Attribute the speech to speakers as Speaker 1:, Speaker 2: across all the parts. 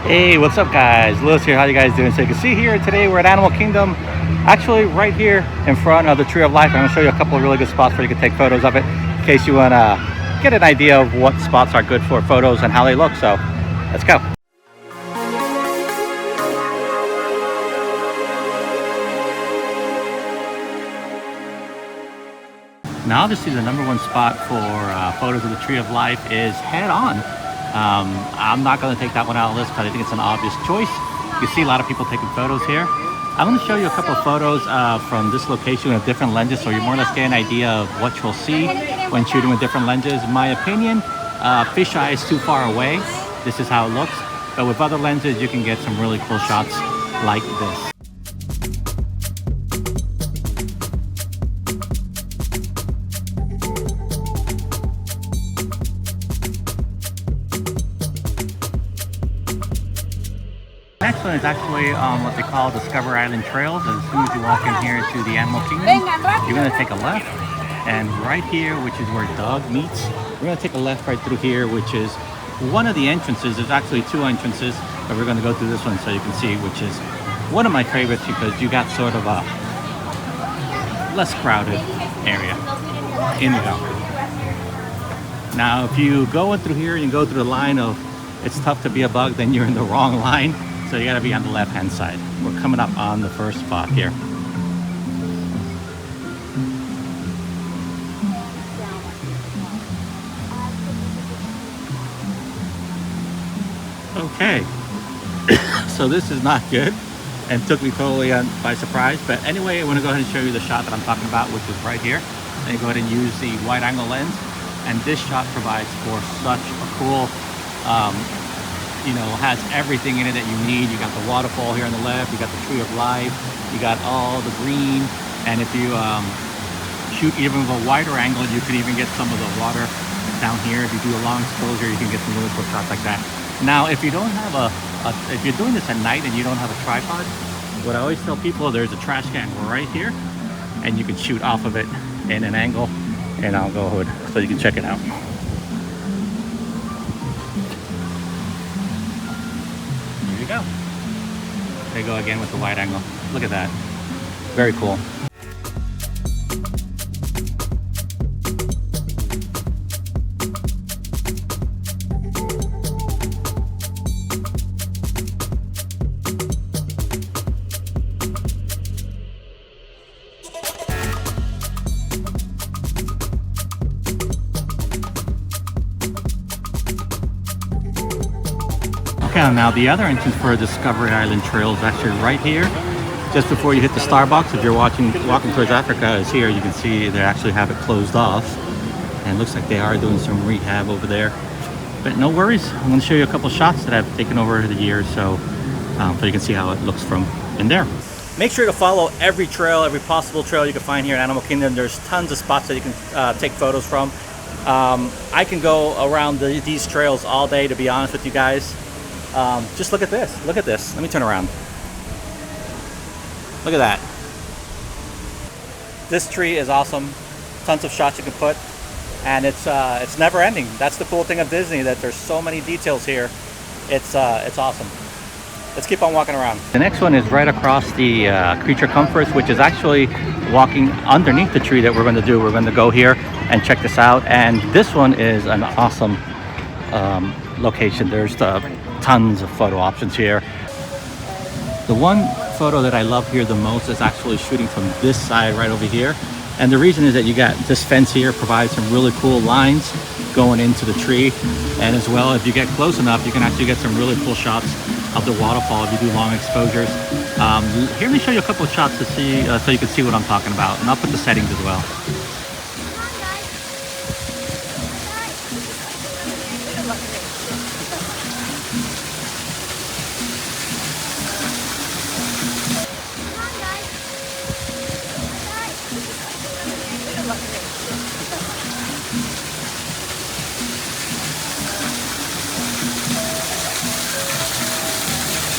Speaker 1: Hey, what's up guys? Lewis here. How you guys doing? So you can see here today we're at Animal Kingdom, actually right here in front of the Tree of Life. I'm going to show you a couple of really good spots where you can take photos of it in case you want to get an idea of what spots are good for photos and how they look. So let's go. Now obviously the number one spot for photos of the Tree of Life is head on. I'm not going to take that one out of the list because I think it's an obvious choice. You see a lot of people taking photos here. I'm going to show you a couple of photos from this location with different lenses, so you more or less get an idea of what you'll see when shooting with different lenses. In my opinion, fisheye is too far away. This is how it looks. But with other lenses, you can get some really cool shots like this. Next one is actually on what they call Discovery Island Trails. As soon as you walk in here to the Animal Kingdom, you're going to take a left. And right here, which is where Doug meets, we're going to take a left right through here, which is one of the entrances. There's actually two entrances, but we're going to go through this one so you can see, which is one of my favorites because you got sort of a less crowded area. In you go. Now, if you go in through here and you go through the line of it's tough to be a bug, then you're in the wrong line. So you gotta be on the left-hand side. We're coming up on the first spot here. Okay, so this is not good and took me totally by surprise. But anyway, I wanna go ahead and show you the shot that I'm talking about, which is right here. And you go ahead and use the wide angle lens. And this shot provides for such a cool, has everything in it that you need. You got the waterfall here on the left, you got the Tree of Life, you got all the green, and if you shoot even with a wider angle, you could even get some of the water down here. If you do a long exposure, you can get some really cool shots like that. Now, if you don't have if you're doing this at night and you don't have a tripod, what I always tell people, there's a trash can right here, and you can shoot off of it in an angle, and I'll go ahead so you can check it out. Go. There you go again with the wide angle. Look at that. Very cool. Okay, now the other entrance for Discovery Island Trail is actually right here, just before you hit the Starbucks. If you're walking towards Africa, is here. You can see they actually have it closed off, and it looks like they are doing some rehab over there. But no worries. I'm going to show you a couple shots that I've taken over the years, so you can see how it looks from in there. Make sure to follow every trail, every possible trail you can find here at Animal Kingdom. There's tons of spots that you can take photos from. I can go around these trails all day, to be honest with you guys. Just look at this. Look at this. Let me turn around. Look at that. This tree is awesome. Tons of shots you can put, and it's never ending. That's the cool thing of Disney, that there's so many details here. It's awesome. Let's keep on walking around. The next one is right across the Creature Comforts, which is actually walking underneath the tree that we're going to do. We're going to go here and check this out, and this one is an awesome location. There's tons of photo options here. The one photo that I love here the most is actually shooting from this side right over here, and the reason is that you got this fence here provides some really cool lines going into the tree, and as well, if you get close enough, you can actually get some really cool shots of the waterfall if you do long exposures. Here, let me show you a couple of shots to see so you can see what I'm talking about, and I'll put the settings as well.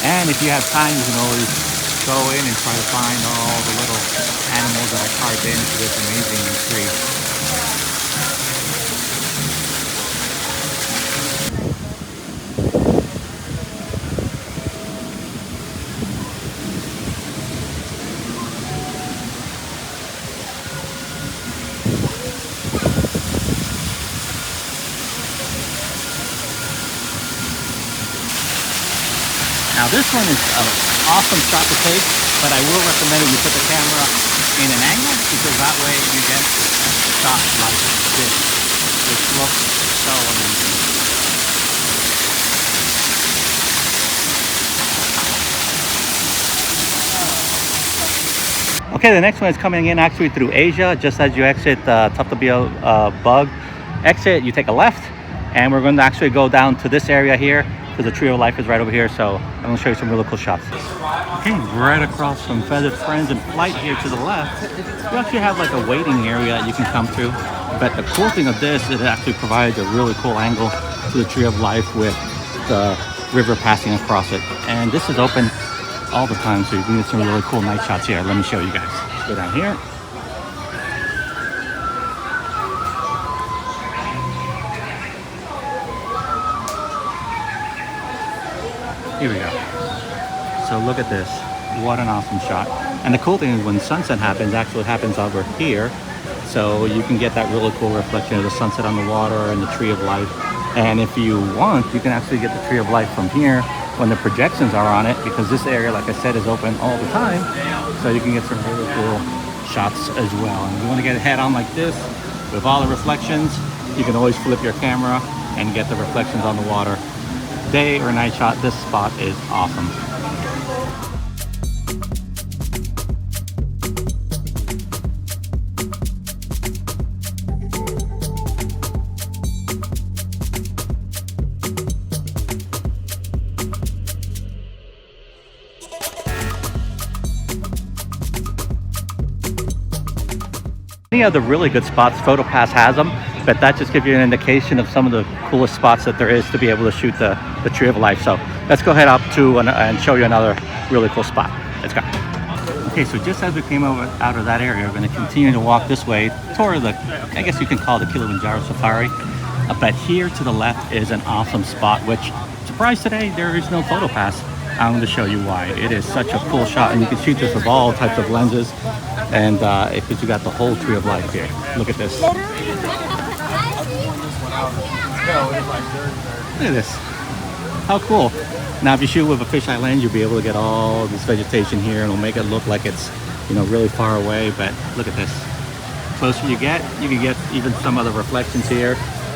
Speaker 1: And if you have time, you can always go in and try to find all the little animals that are carved into this amazing tree. Now this one is an awesome shot to take, but I will recommend that you put the camera in an angle because that way you get a shot like this, which looks so amazing. Okay, the next one is coming in actually through Asia. Just as you exit Tough to Be a Bug exit, you take a left, and we're going to actually go down to this area here because the Tree of Life is right over here. So I'm going to show you some really cool shots. Okay, right across from Feathered Friends and Flight here to the left, you actually have like a waiting area that you can come to. But the cool thing of this, it actually provides a really cool angle to the Tree of Life with the river passing across it. And this is open all the time, so you can get some really cool night shots here. Let me show you guys. Let's go down here. Here we go. So look at this. What an awesome shot. And the cool thing is when sunset happens, actually happens over here. So you can get that really cool reflection of the sunset on the water and the Tree of Life. And if you want, you can actually get the Tree of Life from here when the projections are on it, because this area, like I said, is open all the time. So you can get some really cool shots as well. And if you want to get it head on like this with all the reflections, you can always flip your camera and get the reflections on the water. Day or night shot, this spot is awesome. Any of the really good spots, PhotoPass has them, but that just gives you an indication of some of the coolest spots that there is to be able to shoot the Tree of Life. So let's go head up to and show you another really cool spot. Let's go. Okay, so just as we came out of that area, we're going to continue to walk this way toward the, I guess you can call it the Kilimanjaro Safari. But here to the left is an awesome spot, which, surprise today, there is no PhotoPass. I'm going to show you why. It is such a cool shot, and you can shoot this with all types of lenses, and because you got the whole Tree of Life here. Look at this. Look at this. How cool. Now if you shoot with a fisheye lens, you'll be able to get all this vegetation here, and it'll make it look like it's, you know, really far away. But look at this. The closer you can get even some of the reflections here.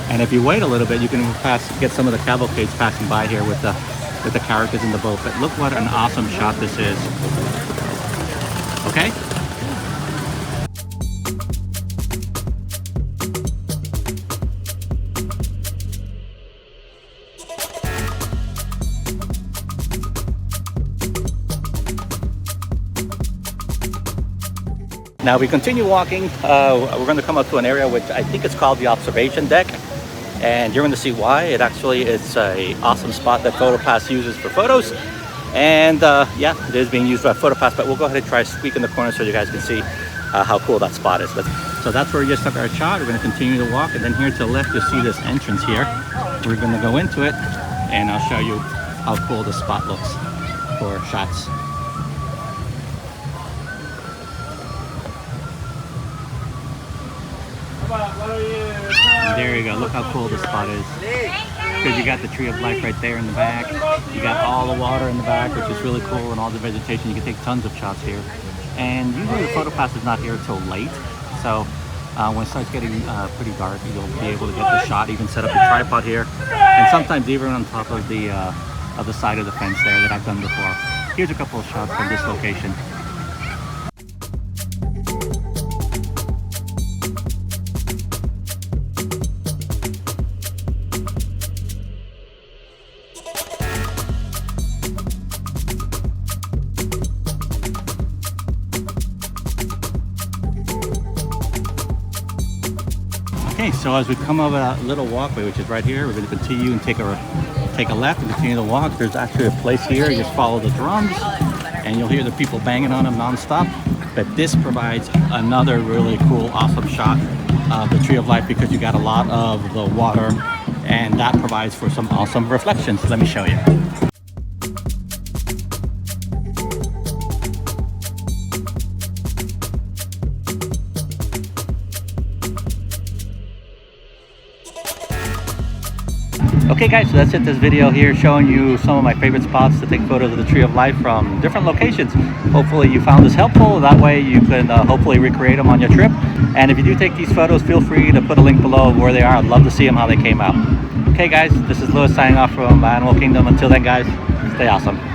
Speaker 1: And if you wait a little bit, you can get some of the cavalcades passing by here with the characters in the boat. But look what an awesome shot this is. Okay? Now we continue walking. We're going to come up to an area which I think it's called the observation deck, and you're going to see why. It's a awesome spot that PhotoPass uses for photos, and yeah, it is being used by PhotoPass. But we'll go ahead and try to squeak in the corner so you guys can see how cool that spot is. So that's where we just took our shot. We're going to continue to walk, and then here to the left you'll see this entrance here. We're going to go into it, and I'll show you how cool the spot looks for shots. There you go. Look how cool this spot is. Because you got the Tree of Life right there in the back. You got all the water in the back, which is really cool, and all the vegetation. You can take tons of shots here. And usually the PhotoPass is not here until late. So when it starts getting pretty dark, you'll be able to get the shot. Even set up your tripod here, and sometimes even on top of the side of the fence there that I've done before. Here's a couple of shots from this location. Okay, so as we come over that little walkway, which is right here, we're going to continue and take a left and continue to walk. There's actually a place here. You just follow the drums, and you'll hear the people banging on them nonstop. But this provides another really cool, awesome shot of the Tree of Life because you got a lot of the water, and that provides for some awesome reflections. Let me show you. Okay guys, so that's it, this video here showing you some of my favorite spots to take photos of the Tree of Life from different locations. Hopefully you found this helpful. That way you can hopefully recreate them on your trip. And if you do take these photos, feel free to put a link below of where they are. I'd love to see them, how they came out. Okay guys, this is Lewis signing off from Animal Kingdom. Until then guys, stay awesome.